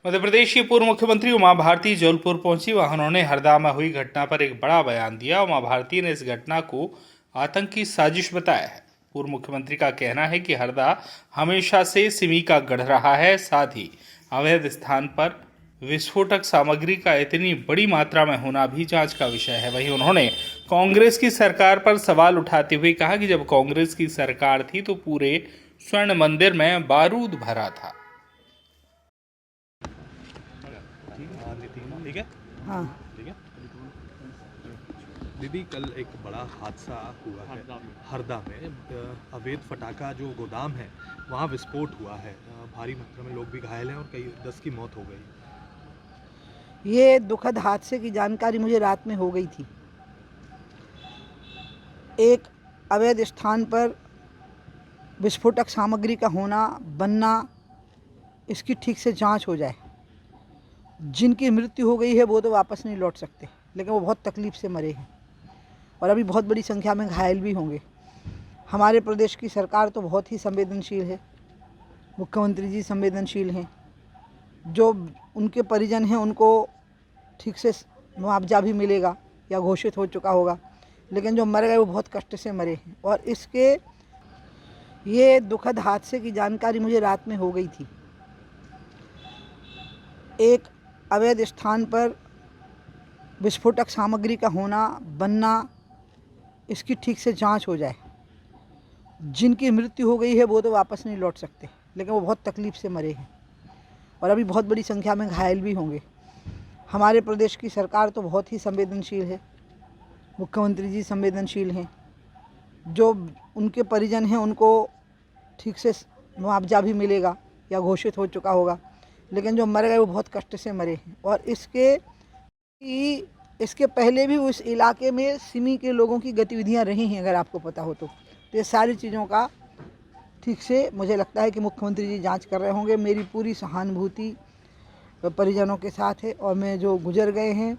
मध्य प्रदेश की पूर्व मुख्यमंत्री उमा भारती जबलपुर पहुंची। वहां उन्होंने हरदा में हुई घटना पर एक बड़ा बयान दिया। उमा भारती ने इस घटना को आतंकी साजिश बताया है। पूर्व मुख्यमंत्री का कहना है कि हरदा हमेशा से सिमी का गढ़ रहा है। साथ ही अवैध स्थान पर विस्फोटक सामग्री का इतनी बड़ी मात्रा में होना भी जांच का विषय है। वहीं उन्होंने कांग्रेस की सरकार पर सवाल उठाते हुए कहा कि जब कांग्रेस की सरकार थी तो पूरे स्वर्ण मंदिर में बारूद भरा था। ठीक है। हाँ। ठीक है दीदी, कल एक बड़ा हादसा हुआ है हरदा में। अवैध फटाखा जो गोदाम है वहाँ विस्फोट हुआ है। भारी मात्रा में लोग भी घायल हैं और कई 10 की मौत हो गई। ये दुखद हादसे की जानकारी मुझे रात में हो गई थी। एक अवैध स्थान पर विस्फोटक सामग्री का होना बनना, इसकी ठीक से जांच हो जाए। जिनकी मृत्यु हो गई है वो तो वापस नहीं लौट सकते, लेकिन वो बहुत तकलीफ से मरे हैं और अभी बहुत बड़ी संख्या में घायल भी होंगे। हमारे प्रदेश की सरकार तो बहुत ही संवेदनशील है, मुख्यमंत्री जी संवेदनशील हैं। जो उनके परिजन हैं उनको ठीक से मुआवजा भी मिलेगा या घोषित हो चुका होगा, लेकिन जो मर गए वो बहुत कष्ट से मरे हैं। और ये दुखद हादसे की जानकारी मुझे रात में हो गई थी। एक अवैध स्थान पर विस्फोटक सामग्री का होना बनना, इसकी ठीक से जांच हो जाए। जिनकी मृत्यु हो गई है वो तो वापस नहीं लौट सकते, लेकिन वो बहुत तकलीफ से मरे हैं और अभी बहुत बड़ी संख्या में घायल भी होंगे। हमारे प्रदेश की सरकार तो बहुत ही संवेदनशील है, मुख्यमंत्री जी संवेदनशील हैं। जो उनके परिजन हैं उनको ठीक से मुआवजा भी मिलेगा या घोषित हो चुका होगा, लेकिन जो मर गए वो बहुत कष्ट से मरे हैं। और इसके पहले भी उस इलाके में सिमी के लोगों की गतिविधियां रही हैं, अगर आपको पता हो तो ये सारी चीज़ों का ठीक से मुझे लगता है कि मुख्यमंत्री जी जांच कर रहे होंगे। मेरी पूरी सहानुभूति परिजनों के साथ है और मैं जो गुजर गए हैं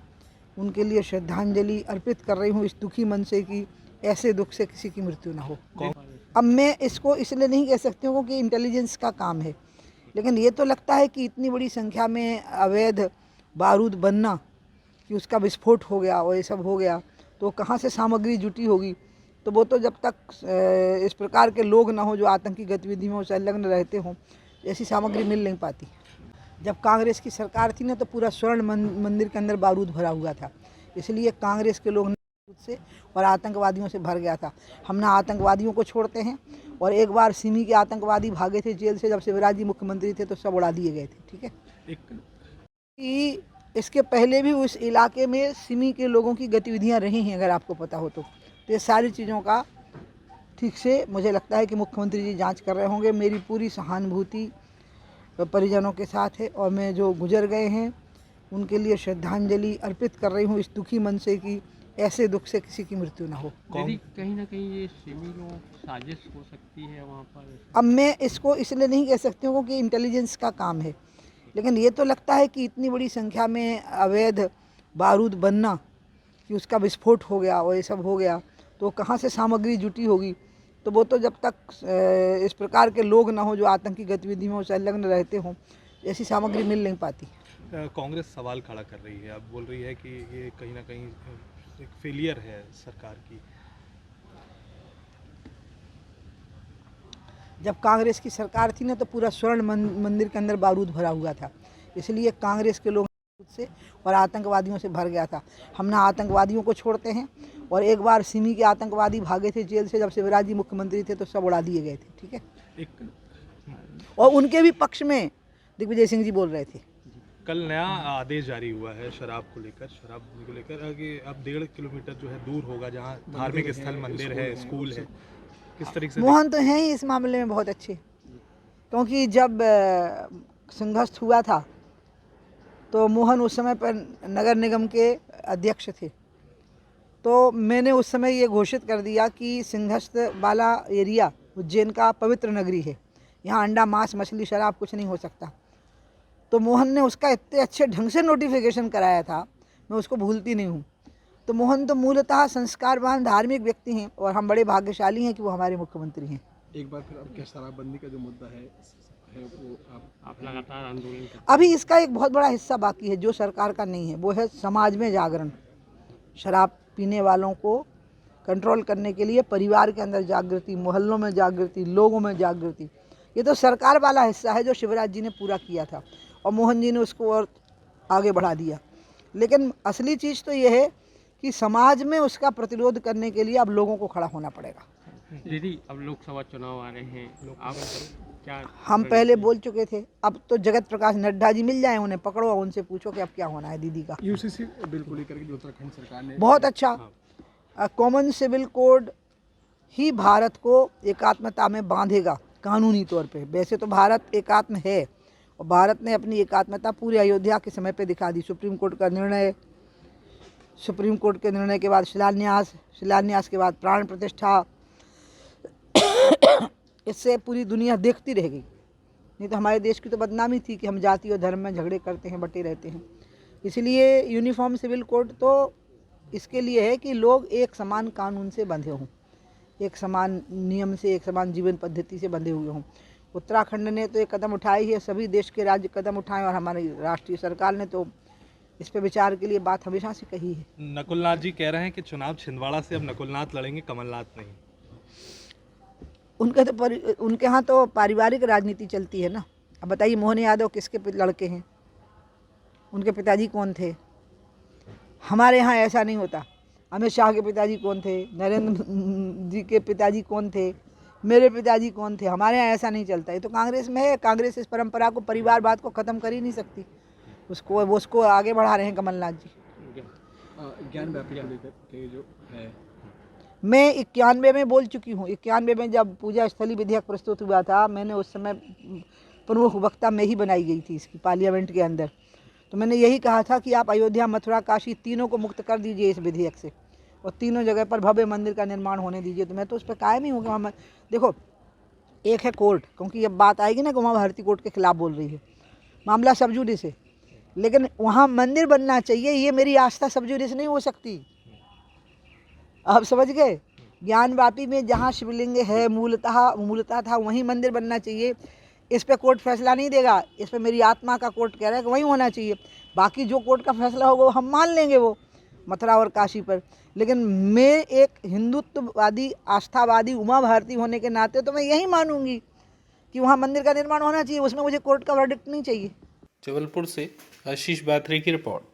उनके लिए श्रद्धांजलि अर्पित कर रही हूँ इस दुखी मन से कि ऐसे दुख से किसी की मृत्यु ना हो। अब मैं इसको इसलिए नहीं कह सकती हूँ कि इंटेलिजेंस का काम है, लेकिन ये तो लगता है कि इतनी बड़ी संख्या में अवैध बारूद बनना, कि उसका विस्फोट हो गया और ये सब हो गया, तो कहाँ से सामग्री जुटी होगी। तो वो तो जब तक इस प्रकार के लोग ना हो जो आतंकी गतिविधियों में संलग्न रहते हों, ऐसी सामग्री मिल नहीं पाती। जब कांग्रेस की सरकार थी ना तो पूरा स्वर्ण मंदिर के अंदर बारूद भरा हुआ था, इसलिए कांग्रेस के लोग से और आतंकवादियों से भर गया था। हम ना आतंकवादियों को छोड़ते हैं, और एक बार सिमी के आतंकवादी भागे थे जेल से, जब शिवराज जी मुख्यमंत्री थे तो सब उड़ा दिए गए थे। ठीक है। इसके पहले भी उस इलाके में सिमी के लोगों की गतिविधियां रही हैं, अगर आपको पता हो तो ये सारी चीज़ों का ठीक से मुझे लगता है कि मुख्यमंत्री जी जांच कर रहे होंगे। मेरी पूरी सहानुभूति परिजनों के साथ है और मैं जो गुजर गए हैं उनके लिए श्रद्धांजलि अर्पित कर रही हूँ इस दुखी मन से कि ऐसे दुख से किसी की मृत्यु ना हो। दीदी, कहीं ना कहीं ये सिमी साजिश हो सकती है वहाँ पर। अब मैं इसको इसलिए नहीं कह सकती हूँ कि इंटेलिजेंस का काम है, लेकिन ये तो लगता है कि इतनी बड़ी संख्या में अवैध बारूद बनना, कि उसका विस्फोट हो गया और ये सब हो गया, तो कहाँ से सामग्री जुटी होगी। तो वो तो जब तक इस प्रकार के लोग ना हो जो आतंकी गतिविधियों में संलग्न रहते हों, ऐसी सामग्री मिल नहीं पाती। कांग्रेस सवाल खड़ा कर रही है, अब बोल रही है कि ये कहीं ना कहीं एक फेलियर है सरकार की। जब कांग्रेस की सरकार थी ना तो पूरा स्वर्ण मंदिर के अंदर बारूद भरा हुआ था, इसलिए कांग्रेस के लोग से और आतंकवादियों से भर गया था। हम ना आतंकवादियों को छोड़ते हैं, और एक बार सिमी के आतंकवादी भागे थे जेल से, जब शिवराज जी मुख्यमंत्री थे तो सब उड़ा दिए गए थे। ठीक है। और उनके भी पक्ष में दिग्विजय सिंह जी बोल रहे थे। कल नया आदेश जारी हुआ है शराब को लेकर कि अब 1.5 किलोमीटर जो है दूर होगा जहाँ धार्मिक स्थल मंदिर है, स्कूल है। किस तरीके से मोहन तो हैं ही इस मामले में बहुत अच्छे, क्योंकि जब संघर्ष हुआ था तो मोहन उस समय पर नगर निगम के अध्यक्ष थे। तो मैंने उस समय ये घोषित कर दिया कि सिंहस्थ वाला एरिया उज्जैन का पवित्र नगरी है, यहाँ अंडा मांस मछली शराब कुछ नहीं हो सकता। तो मोहन ने उसका इतने अच्छे ढंग से नोटिफिकेशन कराया था, मैं उसको भूलती नहीं हूँ। तो मोहन तो मूलतः संस्कारवान धार्मिक व्यक्ति हैं और हम बड़े भाग्यशाली हैं कि वो हमारे मुख्यमंत्री हैं। एक बार फिर अब क्या शराबबंदी का जो मुद्दा है है वो आप लगातार आंदोलन करते अभी इसका एक बहुत बड़ा हिस्सा बाकी है जो सरकार का नहीं है, वो है समाज में जागरण। शराब पीने वालों को कंट्रोल करने के लिए परिवार के अंदर जागृति, मोहल्लों में जागृति, लोगों में जागृति। ये तो सरकार वाला हिस्सा है जो शिवराज जी ने पूरा किया था और मोहन जी ने उसको और आगे बढ़ा दिया। लेकिन असली चीज़ तो ये है कि समाज में उसका प्रतिरोध करने के लिए अब लोगों को खड़ा होना पड़ेगा। हैं। दीदी अब लोकसभा चुनाव आ रहे हैं, आप क्या हम पहले बोल चुके थे, अब तो जगत प्रकाश नड्डा जी मिल जाए, उन्हें पकड़ो और उनसे पूछो कि अब क्या होना है दीदी का। यूसीसी बिल को लेकर के जो उत्तराखंड सरकार ने बहुत अच्छा कॉमन सिविल कोड ही भारत को एकात्मता में बांधेगा कानूनी तौर पे। वैसे तो भारत एकात्म है और भारत ने अपनी एकात्मता पूरे अयोध्या के समय पे दिखा दी। सुप्रीम कोर्ट का निर्णय, सुप्रीम कोर्ट के निर्णय के बाद शिलान्यास, शिलान्यास के बाद प्राण प्रतिष्ठा, इससे पूरी दुनिया देखती रह गई। नहीं तो हमारे देश की तो बदनामी थी कि हम जाति और धर्म में झगड़े करते हैं, बटे रहते हैं। इसलिए यूनिफॉर्म सिविल कोड तो इसके लिए है कि लोग एक समान कानून से बंधे हों, एक समान नियम से, एक समान जीवन पद्धति से बंधे हुए हों। उत्तराखंड ने तो एक कदम उठाई है, सभी देश के राज्य कदम उठाएं और हमारी राष्ट्रीय सरकार ने तो इस पे विचार के लिए बात हमेशा से कही है। नकुलनाथ जी कह रहे हैं कि चुनाव छिंदवाड़ा से अब नकुलनाथ लड़ेंगे, कमलनाथ नहीं। उनके यहाँ तो पारिवारिक राजनीति चलती है ना। अब बताइए मोहन यादव किसके लड़के हैं, उनके पिताजी कौन थे? हमारे यहाँ ऐसा नहीं होता। अमित शाह के पिताजी कौन थे, नरेंद्र जी के पिताजी कौन थे, मेरे पिताजी कौन थे? हमारे यहाँ ऐसा नहीं चलता। ये तो कांग्रेस में है। कांग्रेस इस परंपरा को, परिवारवाद को ख़त्म कर ही नहीं सकती। उसको आगे बढ़ा रहे हैं कमलनाथ जी। ज्ञान व्यापी को लेकर के जो है, मैं 91 में बोल चुकी हूँ। 91 में जब पूजा स्थली विधेयक प्रस्तुत हुआ था, मैंने उस समय प्रमुख वक्ता में ही बनाई गई थी इसकी पार्लियामेंट के अंदर। तो मैंने यही कहा था कि आप अयोध्या, मथुरा, काशी तीनों को मुक्त कर दीजिए इस विधेयक से और तीनों जगह पर भव्य मंदिर का निर्माण होने दीजिए। तो मैं तो उस पर कायम ही हूँ कि हम देखो, एक है कोर्ट, क्योंकि अब बात आएगी ना कि उमा भारती कोर्ट के खिलाफ बोल रही है, मामला सब जुडिस है, लेकिन वहाँ मंदिर बनना चाहिए। ये मेरी आस्था सब जुडिस नहीं हो सकती। आप समझ गए? ज्ञानवापी में जहाँ शिवलिंग है मूलतः था वहीं मंदिर बनना चाहिए। इस पे कोर्ट फैसला नहीं देगा, इस पे मेरी आत्मा का कोर्ट कह रहा है कि वहीं होना चाहिए। बाकी जो कोर्ट का फैसला होगा वो हम मान लेंगे, वो मथुरा और काशी पर। लेकिन मैं एक हिंदुत्ववादी, आस्थावादी, उमा भारती होने के नाते तो मैं यही मानूंगी कि वहाँ मंदिर का निर्माण होना चाहिए। उसमें मुझे कोर्ट का वर्डिक्ट नहीं चाहिए। जबलपुर से आशीष बात्रे की रिपोर्ट।